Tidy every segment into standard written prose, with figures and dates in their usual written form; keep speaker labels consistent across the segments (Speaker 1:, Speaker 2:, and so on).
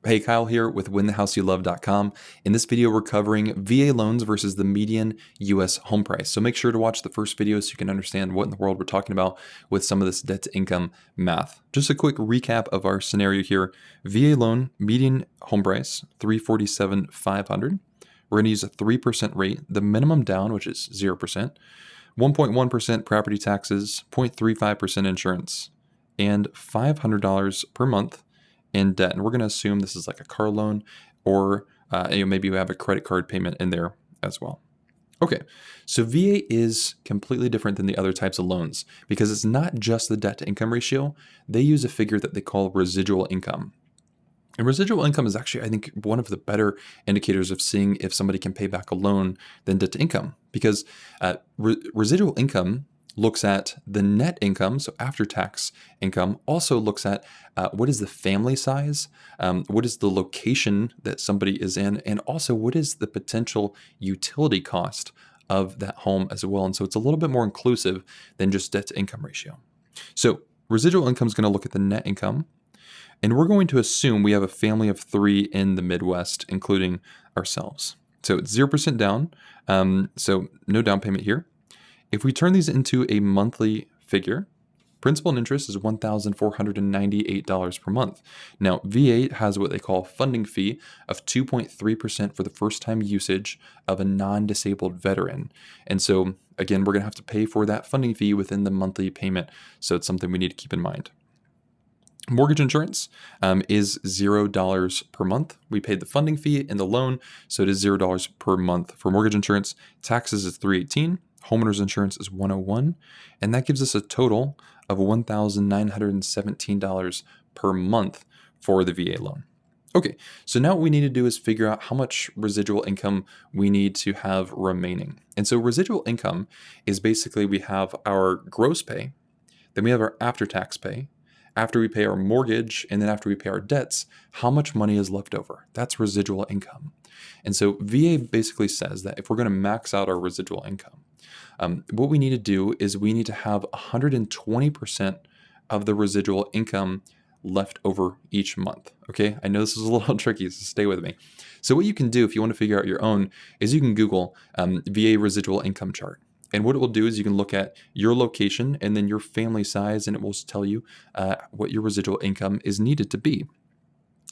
Speaker 1: Hey, Kyle here with winthehouseyoulove.com. In this video, we're covering VA loans versus the median US home price. So make sure to watch the first video so you can understand what in the world we're talking about with some of this debt to income math. Just a quick recap of our scenario here. VA loan, median home price, $347,500. We're going to use a 3% rate, the minimum down, which is 0%, 1.1% property taxes, 0.35% insurance, and $500 per month in debt. And we're going to assume this is like a car loan or maybe you have a credit card payment in there as well. Okay, so VA is completely different than the other types of loans because it's not just the debt to income ratio. They use a figure that they call residual income. And residual income is actually, I think, one of the better indicators of seeing if somebody can pay back a loan than debt to income, because residual income looks at the net income, so after-tax income, also looks at what is the family size, what is the location that somebody is in, and also what is the potential utility cost of that home as well. And so it's a little bit more inclusive than just debt-to-income ratio. So residual income is going to look at the net income, and we're going to assume we have a family of 3 in the Midwest, including ourselves. So it's 0% down, so no down payment here. If we turn these into a monthly figure, principal and interest is $1,498 per month. Now, VA has what they call a funding fee of 2.3% for the first time usage of a non-disabled veteran. And so, again, we're going to have to pay for that funding fee within the monthly payment. So it's something we need to keep in mind. Mortgage insurance is $0 per month. We paid the funding fee in the loan, so it is $0 per month for mortgage insurance. Taxes is $318. Homeowner's insurance is $101, and that gives us a total of $1,917 per month for the VA loan. Okay, so now what we need to do is figure out how much residual income we need to have remaining. And so residual income is basically we have our gross pay, then we have our after-tax pay, after we pay our mortgage, and then after we pay our debts, how much money is left over. That's residual income. And so VA basically says that if we're going to max out our residual income, what we need to do is we need to have 120% of the residual income left over each month. Okay, I know this is a little tricky, so stay with me. So what you can do if you want to figure out your own is you can Google VA residual income chart. And what it will do is you can look at your location and then your family size, and it will tell you what your residual income is needed to be.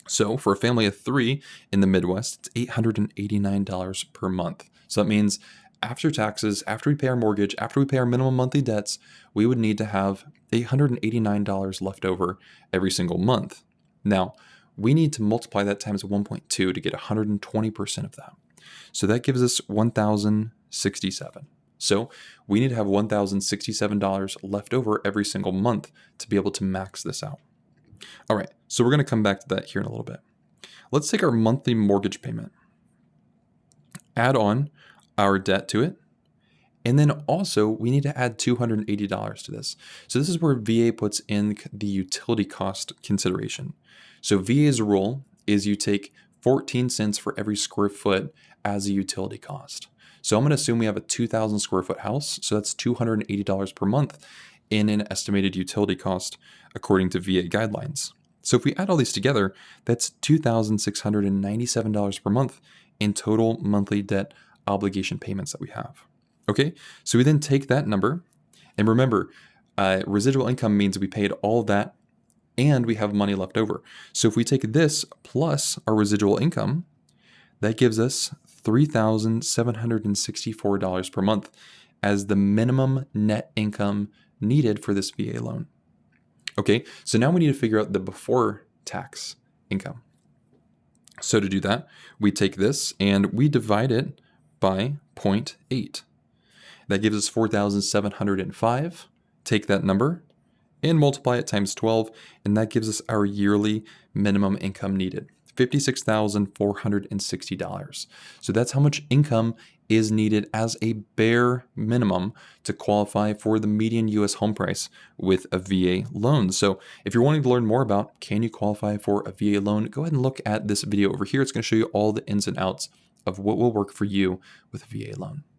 Speaker 1: So for a family of 3 in the Midwest, it's $889 per month. So that means after taxes, after we pay our mortgage, after we pay our minimum monthly debts, we would need to have $889 left over every single month. Now, we need to multiply that times 1.2 to get 120% of that. So that gives us $1,067. So we need to have $1,067 left over every single month to be able to max this out. All right, so we're going to come back to that here in a little bit. Let's take our monthly mortgage payment, add on our debt to it, and then also we need to add $280 to this. So this is where VA puts in the utility cost consideration. So VA's rule is you take 14 cents for every square foot as a utility cost. So I'm going to assume we have a 2,000 square foot house, so that's $280 per month in an estimated utility cost according to VA guidelines. So if we add all these together, that's $2,697 per month in total monthly debt obligation payments that we have. Okay, so we then take that number, and remember, residual income means we paid all of that and we have money left over. So if we take this plus our residual income, that gives us $3,764 per month as the minimum net income needed for this VA loan. Okay, so now we need to figure out the before tax income. So to do that, we take this and we divide it by 0.8. That gives us 4,705. Take that number and multiply it times 12, and that gives us our yearly minimum income needed. $56,460. So that's how much income is needed as a bare minimum to qualify for the median US home price with a VA loan. So if you're wanting to learn more about can you qualify for a VA loan, go ahead and look at this video over here. It's going to show you all the ins and outs of what will work for you with a VA loan.